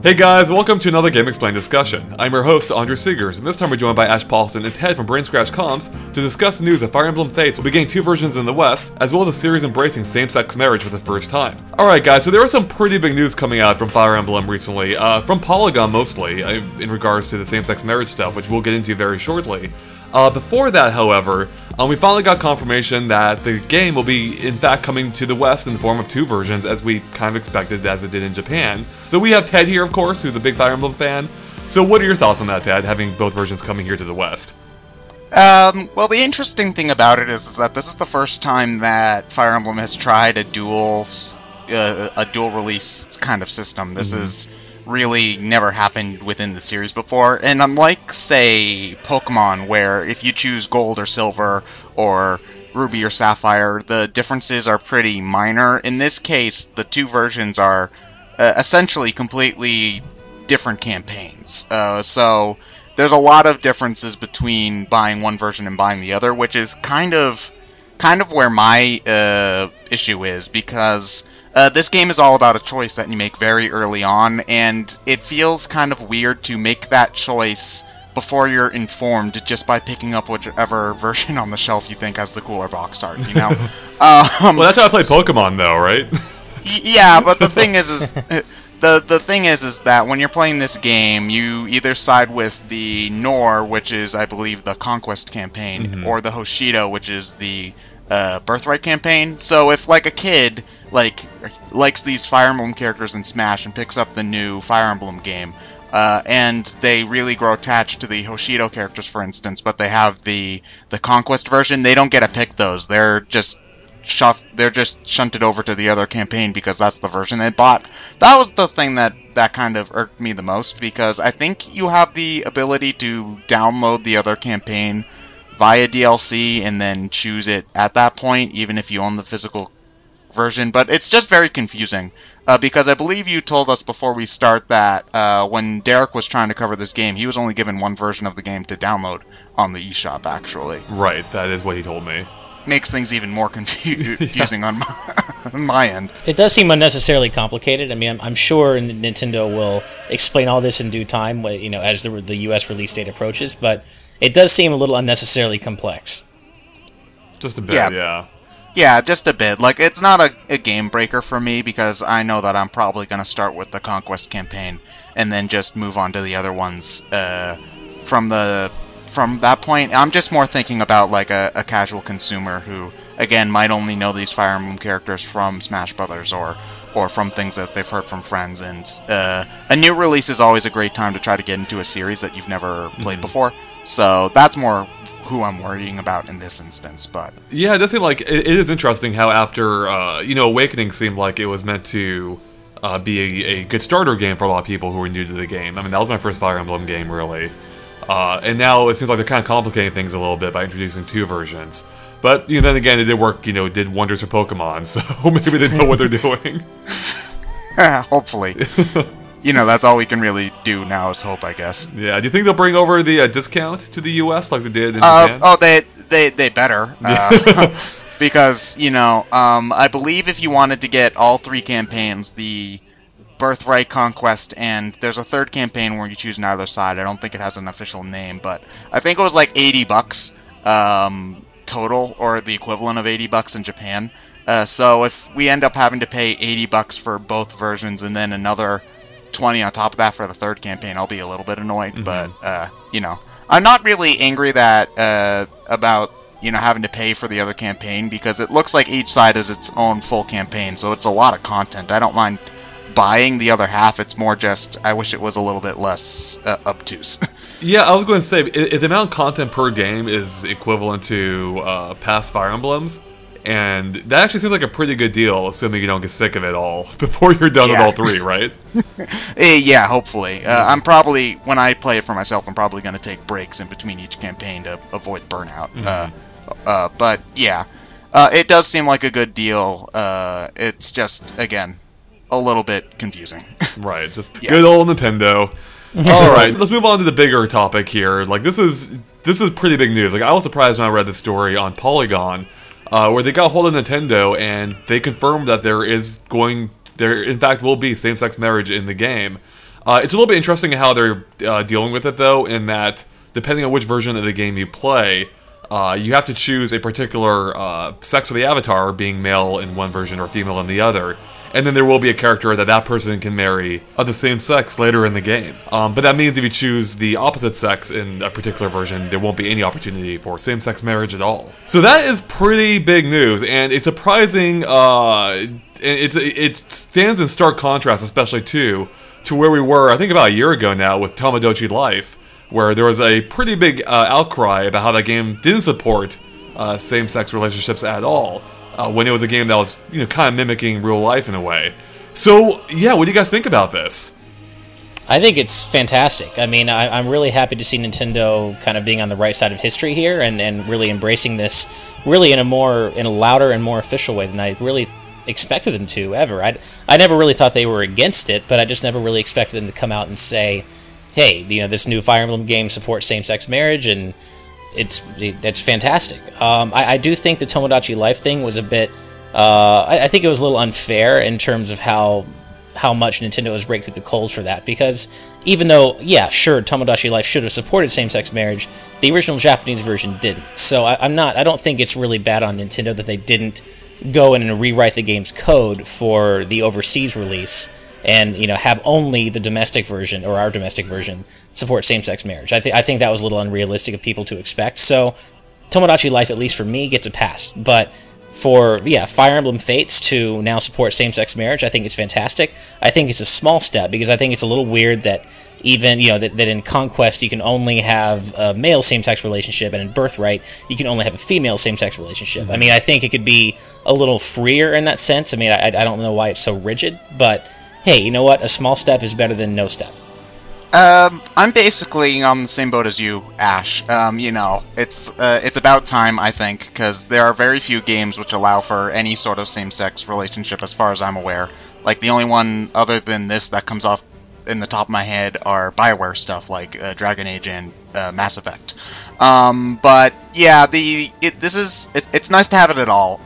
Hey guys, welcome to another GameXplain discussion. I'm your host, Andrew Seegers, and this time we're joined by Ash Paulson and Ted from Brain Scratch Comms to discuss the news of Fire Emblem Fates will be getting two versions in the West, as well as a series embracing same-sex marriage for the first time. Alright guys, so there was some pretty big news coming out from Fire Emblem recently, from Polygon mostly, in regards to the same-sex marriage stuff, which we'll get into very shortly. Before that, however, we finally got confirmation that the game will be, in fact, coming to the West in the form of two versions, as we kind of expected as it did in Japan. So we have Ted here, of course, who's a big Fire Emblem fan. So what are your thoughts on that, Ted, having both versions coming here to the West? Well, the interesting thing about it is that this is the first time that Fire Emblem has tried a dual release kind of system. This is really never happened within the series before, and unlike, say, Pokemon, where if you choose Gold or Silver or Ruby or Sapphire, the differences are pretty minor. In this case, the two versions are essentially completely different campaigns. So there's a lot of differences between buying one version and buying the other, which is kind of where my issue is, because this game is all about a choice that you make very early on, and it feels kind of weird to make that choice before you're informed just by picking up whichever version on the shelf you think has the cooler box art, you know? Well, that's how I play Pokemon, though, right? Yeah, but the thing is the thing is that when you're playing this game, you either side with the Nor, which is, I believe, the Conquest campaign, or the Hoshido, which is the Birthright campaign. So if, like, a kid likes these Fire Emblem characters in Smash and picks up the new Fire Emblem game, and they really grow attached to the Hoshido characters, for instance, but they have the Conquest version, they don't get to pick those. They're just shunted over to the other campaign because that's the version they bought. That was the thing that kind of irked me the most, because I think you have the ability to download the other campaign via DLC and then choose it at that point, even if you own the physical version. But it's just very confusing, because I believe you told us before we start that when Derek was trying to cover this game, he was only given one version of the game to download on the eShop, actually. Right, that is what he told me. Makes things even more confusing on my end. It does seem unnecessarily complicated. I mean, I'm sure Nintendo will explain all this in due time, you know, as the U.S. release date approaches, but it does seem a little unnecessarily complex. Just a bit, yeah. Yeah, just a bit. Like, it's not a game breaker for me, because I know that I'm probably going to start with the Conquest campaign and then just move on to the other ones from that point. I'm just more thinking about, like, a casual consumer who, again, might only know these Fire Emblem characters from Smash Brothers or from things that they've heard from friends. And a new release is always a great time to try to get into a series that you've never played before. So that's more who I'm worrying about in this instance. But yeah, it does seem like it is interesting how after Awakening seemed like it was meant to be a good starter game for a lot of people who were new to the game. I mean, that was my first Fire Emblem game, really. And now it seems like they're kind of complicating things a little bit by introducing two versions. But then again, it did work, did wonders for Pokemon, so maybe they know what they're doing. Hopefully. That's all we can really do now is hope, I guess. Yeah, do you think they'll bring over the discount to the US like they did in Japan? Oh, they better. Because, I believe if you wanted to get all three campaigns, the Birthright, Conquest, and there's a third campaign where you choose neither side. I don't think it has an official name, but I think it was like $80 total, or the equivalent of $80 in Japan. So if we end up having to pay $80 for both versions and then another $20 on top of that for the third campaign, I'll be a little bit annoyed. But I'm not really angry about having to pay for the other campaign, because it looks like each side has its own full campaign, so it's a lot of content. I don't mind buying the other half. It's more just I wish it was a little bit less obtuse. Yeah, I was going to say, if the amount of content per game is equivalent to past Fire Emblems, and that actually seems like a pretty good deal, assuming you don't get sick of it all before you're done with all three, right? Yeah, hopefully. I'm probably, when I play it for myself, I'm probably going to take breaks in between each campaign to avoid burnout. But yeah, it does seem like a good deal. It's just, again, a little bit confusing. Right, just good old Nintendo. Alright, let's move on to the bigger topic here. Like, this is pretty big news. Like, I was surprised when I read the story on Polygon, where they got a hold of Nintendo and they confirmed that there in fact will be same-sex marriage in the game. It's a little bit interesting how they're dealing with it, though, in that depending on which version of the game you play, you have to choose a particular sex of the avatar, being male in one version or female in the other. And then there will be a character that person can marry of the same sex later in the game. But that means if you choose the opposite sex in a particular version, there won't be any opportunity for same-sex marriage at all. So that is pretty big news, and it's surprising. It stands in stark contrast, especially to where we were, I think about a year ago now, with Tomodachi Life, where there was a pretty big outcry about how that game didn't support same-sex relationships at all. When it was a game that was, kind of mimicking real life in a way. So, yeah, what do you guys think about this? I think it's fantastic. I mean, I'm really happy to see Nintendo kind of being on the right side of history here and really embracing this really in a louder and more official way than I really expected them to ever. I never really thought they were against it, but I just never really expected them to come out and say, hey, this new Fire Emblem game supports same-sex marriage, and it's fantastic. I do think the Tomodachi Life thing was a bit... I think it was a little unfair in terms of how much Nintendo has raked through the coals for that, because even though, yeah, sure, Tomodachi Life should have supported same-sex marriage, the original Japanese version didn't. So I don't think it's really bad on Nintendo that they didn't go in and rewrite the game's code for the overseas release and have only the domestic version, or our domestic version, support same-sex marriage. I think that was a little unrealistic of people to expect. So Tomodachi Life, at least for me, gets a pass. But for Fire Emblem Fates to now support same-sex marriage, I think it's fantastic. I think it's a small step, because I think it's a little weird that even that in Conquest you can only have a male same-sex relationship, and in Birthright you can only have a female same-sex relationship. Mm-hmm. I mean, I think it could be a little freer in that sense. I mean, I don't know why it's so rigid, but hey, you know what? A small step is better than no step. I'm basically on the same boat as you, Ash. It's about time, I think, because there are very few games which allow for any sort of same-sex relationship, as far as I'm aware. Like, the only one other than this that comes off in the top of my head are BioWare stuff, like Dragon Age and Mass Effect. But yeah, it's nice to have it at all.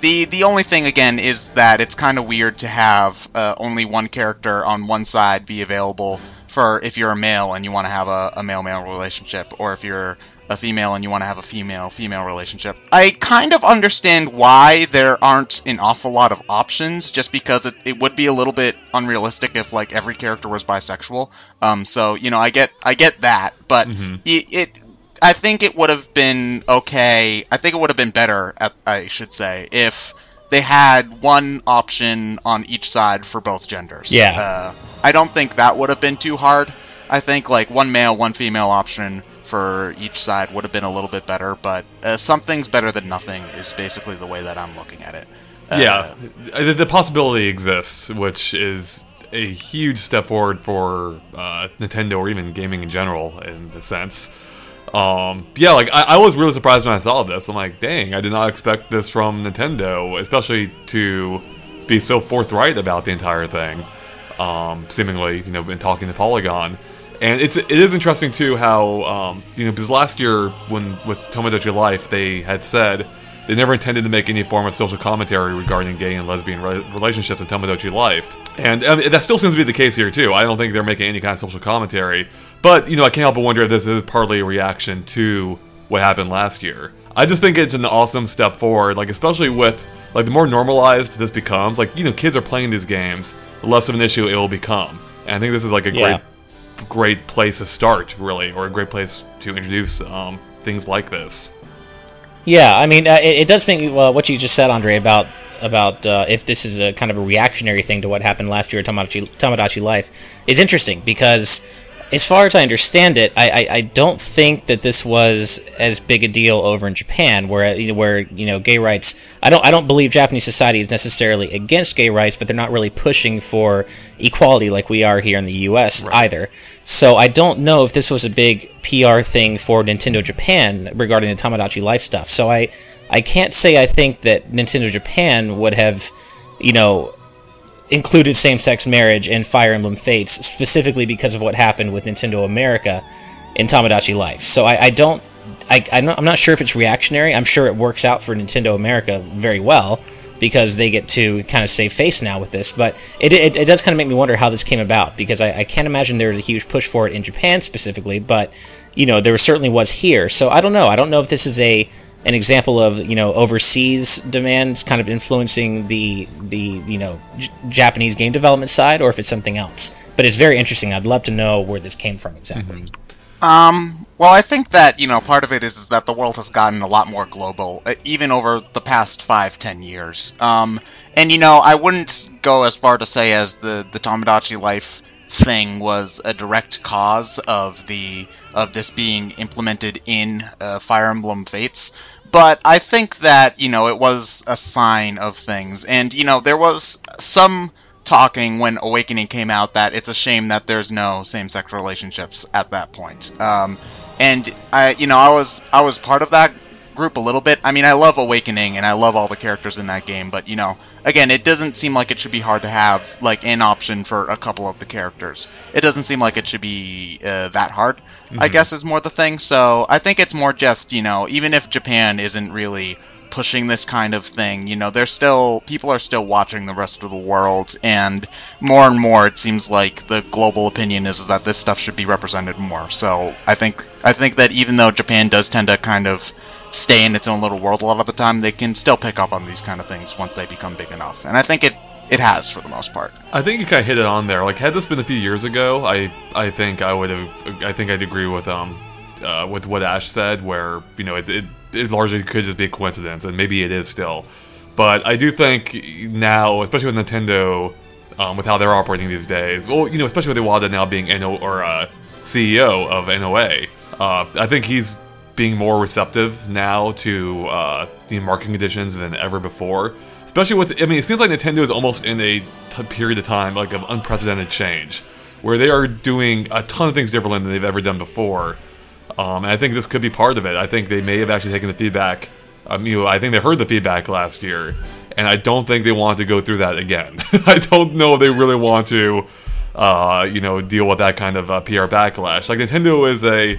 The only thing, again, is that it's kind of weird to have only one character on one side be available for if you're a male and you want to have a male-male relationship, or if you're a female and you want to have a female-female relationship. I kind of understand why there aren't an awful lot of options, just because it would be a little bit unrealistic if, like, every character was bisexual. So, I get that, but I think it would have been okay. I think it would have been better, I should say, if they had one option on each side for both genders. Yeah. I don't think that would have been too hard. I think, like, one male, one female option for each side would have been a little bit better, but something's better than nothing is basically the way that I'm looking at it. The possibility exists, which is a huge step forward for Nintendo, or even gaming in general, in a sense. I was really surprised when I saw this. I'm like, dang, I did not expect this from Nintendo, especially to be so forthright about the entire thing. Seemingly, in talking to Polygon. And it is interesting too how, because last year with Tomodachi Life, they had said they never intended to make any form of social commentary regarding gay and lesbian relationships in Tomodachi Life. And that still seems to be the case here too. I don't think they're making any kind of social commentary. But, I can't help but wonder if this is partly a reaction to what happened last year. I just think it's an awesome step forward, like, especially with, like, the more normalized this becomes, like, kids are playing these games, the less of an issue it will become. And I think this is, like, a great place to start, really, or a great place to introduce things like this. Yeah, I mean, it does make what you just said, Andre, about if this is a kind of a reactionary thing to what happened last year at Tomodachi Life, is interesting, because as far as I understand it, I don't think that this was as big a deal over in Japan, where gay rights. I don't believe Japanese society is necessarily against gay rights, but they're not really pushing for equality like we are here in the U.S. either. So I don't know if this was a big PR thing for Nintendo Japan regarding the Tomodachi Life stuff. So I can't say I think that Nintendo Japan would have, included same-sex marriage in Fire Emblem Fates specifically because of what happened with Nintendo America in Tomodachi Life. So I'm not sure if it's reactionary. I'm sure it works out for Nintendo America very well, because they get to kind of save face now with this. But it does kind of make me wonder how this came about, because I can't imagine there's a huge push for it in Japan specifically, but there certainly was here. So I don't know. I don't know if this is an example of overseas demands kind of influencing the Japanese game development side, or if it's something else. But it's very interesting. I'd love to know where this came from exactly. Well, I think that, part of it is that the world has gotten a lot more global, even over the past 5-10 years. And, I wouldn't go as far to say as the Tomodachi Life thing was a direct cause of this being implemented in Fire Emblem Fates. But I think that, it was a sign of things. And, there was some talking when Awakening came out that it's a shame that there's no same-sex relationships at that point. And I was part of that group a little bit. I mean, I love Awakening and I love all the characters in that game, but again, it doesn't seem like it should be hard to have like an option for a couple of the characters. It doesn't seem like it should be that hard, I guess, is more the thing. So I think it's more just, even if Japan isn't really pushing this kind of thing, people are still watching the rest of the world, and more it seems like the global opinion is that this stuff should be represented more. So I think that even though Japan does tend to kind of stay in its own little world a lot of the time, they can still pick up on these kind of things once they become big enough, and I think it has for the most part. I think you kind of hit it on there. Like, had this been a few years ago, I think I'd agree with what Ash said, where it largely could just be a coincidence, and maybe it is still. But I do think now, especially with Nintendo, with how they're operating these days, well, especially with Iwata now being CEO of NOA, I think he's being more receptive now to the marketing conditions than ever before. Especially with, it seems like Nintendo is almost in a period of time, like, of unprecedented change, where they are doing a ton of things differently than they've ever done before. And I think this could be part of it. I think they may have actually taken the feedback. I think they heard the feedback last year, and I don't think they want to go through that again. I don't know if they really want to, deal with that kind of PR backlash. Like, Nintendo is a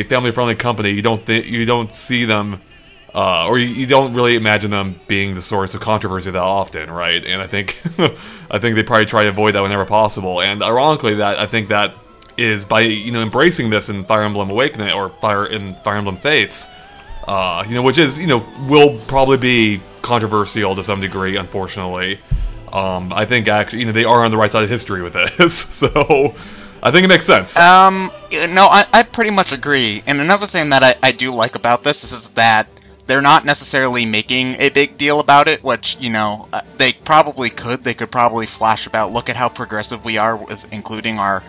family-friendly company. You don't see them, or you don't really imagine them being the source of controversy that often, right? And I think, they probably try to avoid that whenever possible. And ironically, I think that is by embracing this in Fire Emblem Awakening or Fire Emblem Fates, which is will probably be controversial to some degree, unfortunately. I think actually they are on the right side of history with this, so I think it makes sense. I pretty much agree. And another thing that I do like about this is that they're not necessarily making a big deal about it, which they probably could. They could probably flash about, look at how progressive we are with including our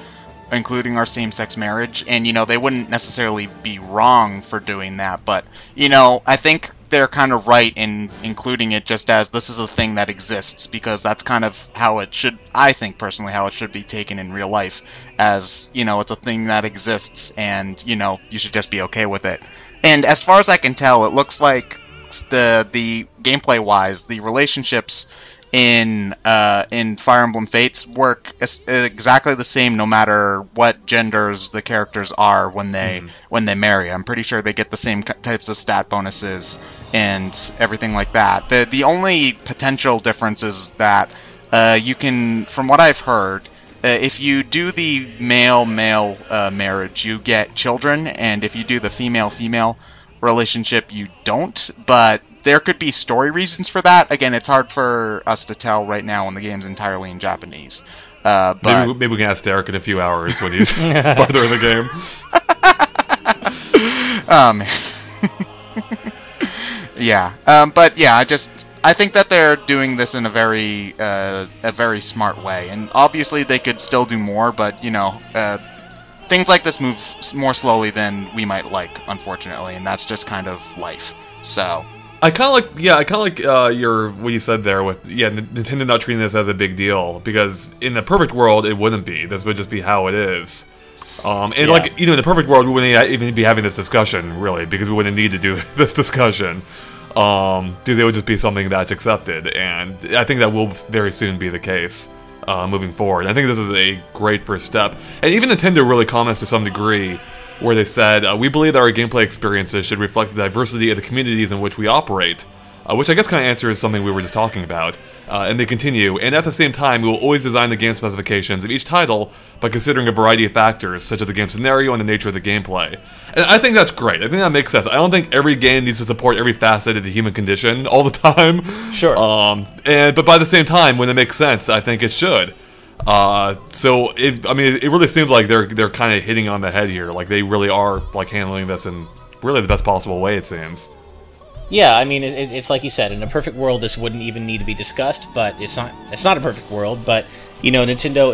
same-sex marriage, and they wouldn't necessarily be wrong for doing that, but I think they're kind of right in including it just as this is a thing that exists, because that's kind of how it should, I think personally, how it should be taken in real life, as it's a thing that exists, and you should just be okay with it. And as far as I can tell, it looks like the gameplay wise, the relationships in Fire Emblem Fates work exactly the same no matter what genders the characters are when they marry. I'm pretty sure they get the same types of stat bonuses and everything like that. The only potential difference is that you can, from what I've heard, if you do the male-male marriage, you get children, and if you do the female-female relationship, you don't, but there could be story reasons for that. Again, it's hard for us to tell right now when the game's entirely in Japanese. But maybe we can ask Derek in a few hours when he's farther in the game. Yeah. But yeah, I think that they're doing this in a very smart way. And obviously they could still do more, but things like this move more slowly than we might like, unfortunately, and that's just kind of life. So I kind of like what you said there with Nintendo not treating this as a big deal, because in the perfect world it wouldn't be. This would just be how it is. In the perfect world we wouldn't even be having this discussion really, because we wouldn't need to do this discussion. Because it would just be something that's accepted, and I think that will very soon be the case moving forward. I think this is a great first step, and even Nintendo really comments to some degree, where they said, we believe that our gameplay experiences should reflect the diversity of the communities in which we operate. which I guess kind of answers something we were just talking about. And they continue, and at the same time, we will always design the game specifications of each title by considering a variety of factors, such as the game scenario and the nature of the gameplay. And I think that's great. I think that makes sense. I don't think every game needs to support every facet of the human condition all the time. Sure. But by the same time, when it makes sense, I think it should. It really seems like they're kind of hitting on the head here. Like, they really are, like, handling this in really the best possible way, it seems. Yeah, I mean, it's like you said, in a perfect world, this wouldn't even need to be discussed, but it's not a perfect world, but, you know, Nintendo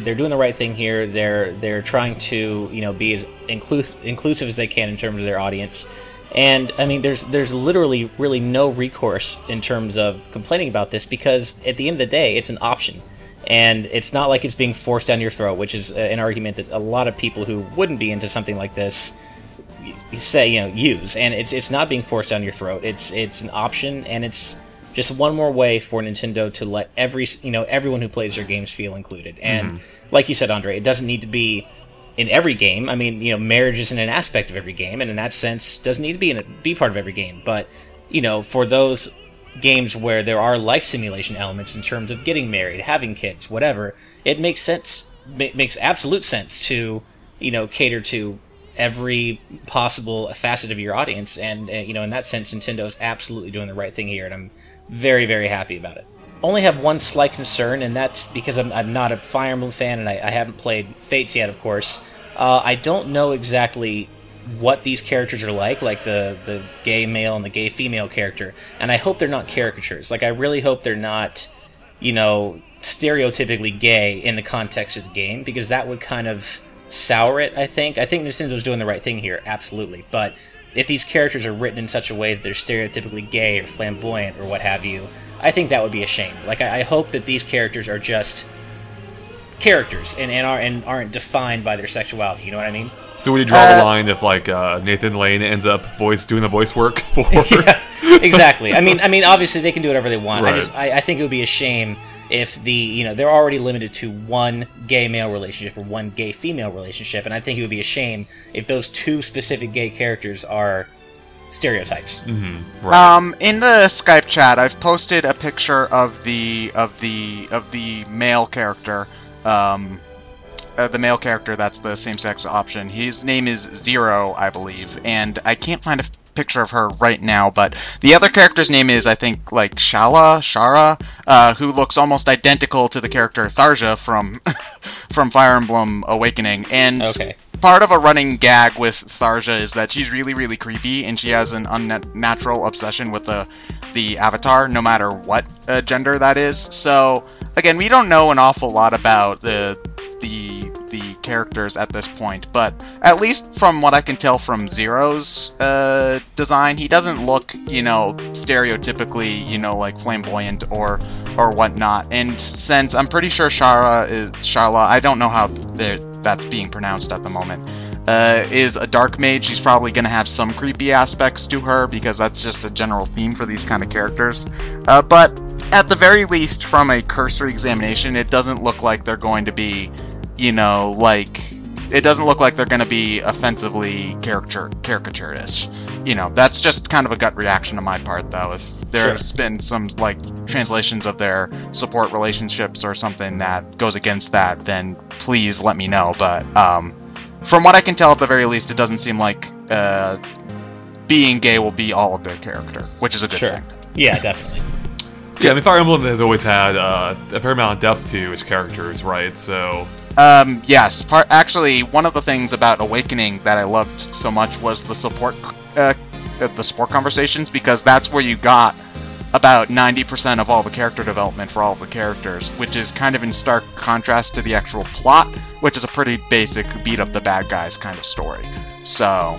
they're doing the right thing here. They're trying to, you know, be as inclusive as they can in terms of their audience. And, I mean, there's literally really no recourse in terms of complaining about this, because at the end of the day, it's an option. And it's not like it's being forced down your throat, which is an argument that a lot of people who wouldn't be into something like this use, and it's not being forced down your throat. It's an option, and it's just one more way for Nintendo to let everyone who plays their games feel included. And like you said, Andre, it doesn't need to be in every game. I mean, you know, marriage isn't an aspect of every game, and in that sense, doesn't need to be part of every game. But, you know, for those games where there are life simulation elements in terms of getting married, having kids, whatever, it makes sense. Makes absolute sense to, you know, cater to every possible facet of your audience, and you know, in that sense, Nintendo's absolutely doing the right thing here, and I'm very, very happy about it. Only have one slight concern, and that's because I'm not a Fire Emblem fan, and I haven't played Fates yet, of course. I don't know exactly what these characters are like the gay male and the gay female character, and I hope they're not caricatures. Like, I really hope they're not, you know, stereotypically gay in the context of the game, because that would kind of sour it, I think. Nintendo's doing the right thing here, absolutely. But if these characters are written in such a way that they're stereotypically gay or flamboyant or what have you, I think that would be a shame. Like, I hope that these characters are just characters and aren't defined by their sexuality, you know what I mean? So would you draw the line if, like, Nathan Lane ends up doing the voice work for... Yeah, exactly. I mean, obviously they can do whatever they want. Right. I think it would be a shame if they're already limited to one gay male relationship or one gay female relationship, and I think it would be a shame if those two specific gay characters are stereotypes. Right. In the Skype chat, I've posted a picture of the male character. The male character that's the same-sex option. His name is Zero, I believe, and I can't find a picture of her right now, but the other character's name is, I think, like Shara, who looks almost identical to the character Tharja from Fire Emblem Awakening. And part of a running gag with Tharja is that she's really, really creepy, and she has an unnatural obsession with the avatar, no matter what gender that is. So, again, we don't know an awful lot about the characters at this point, but at least from what I can tell from Zero's design, he doesn't look, you know, stereotypically, you know, like flamboyant or whatnot. And since I'm pretty sure Sharla, I don't know how that's being pronounced at the moment, is a dark mage, she's probably going to have some creepy aspects to her, because that's just a general theme for these kind of characters. But at the very least, from a cursory examination, it doesn't look like they're going to be, you know, like, it doesn't look like they're going to be offensively caricaturish. You know, that's just kind of a gut reaction on my part, though. If there's been some, like, translations of their support relationships or something that goes against that, then please let me know. But from what I can tell, at the very least, it doesn't seem like being gay will be all of their character, which is a good thing. Yeah, definitely. Yeah, I mean, Fire Emblem has always had a fair amount of depth to its characters, right? So... yes. Actually, one of the things about Awakening that I loved so much was the support conversations, because that's where you got about 90% of all the character development for all of the characters, which is kind of in stark contrast to the actual plot, which is a pretty basic beat up the bad guys kind of story. So,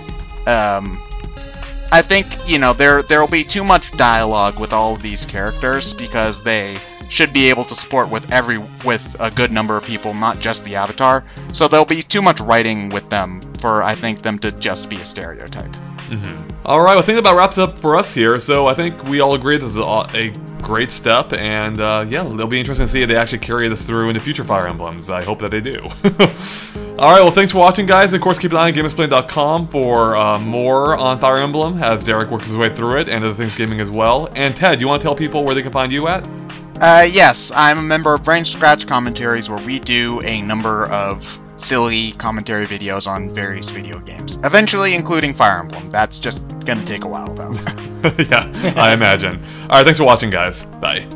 I think, you know, there will be too much dialogue with all of these characters, because they should be able to support with a good number of people, not just the avatar. So there'll be too much writing with them for, I think, them to just be a stereotype. Alright, well, I think that about wraps up for us here. So I think we all agree this is a great step, and yeah, it'll be interesting to see if they actually carry this through into future Fire Emblems. I hope that they do. Alright, well, thanks for watching, guys. Of course, keep an eye on GameXplain.com for more on Fire Emblem as Derek works his way through it, and other things gaming as well. And Ted, you want to tell people where they can find you at? Yes, I'm a member of Brain Scratch Commentaries, where we do a number of silly commentary videos on various video games. Eventually including Fire Emblem. That's just gonna take a while, though. Yeah, I imagine. Alright, thanks for watching, guys. Bye.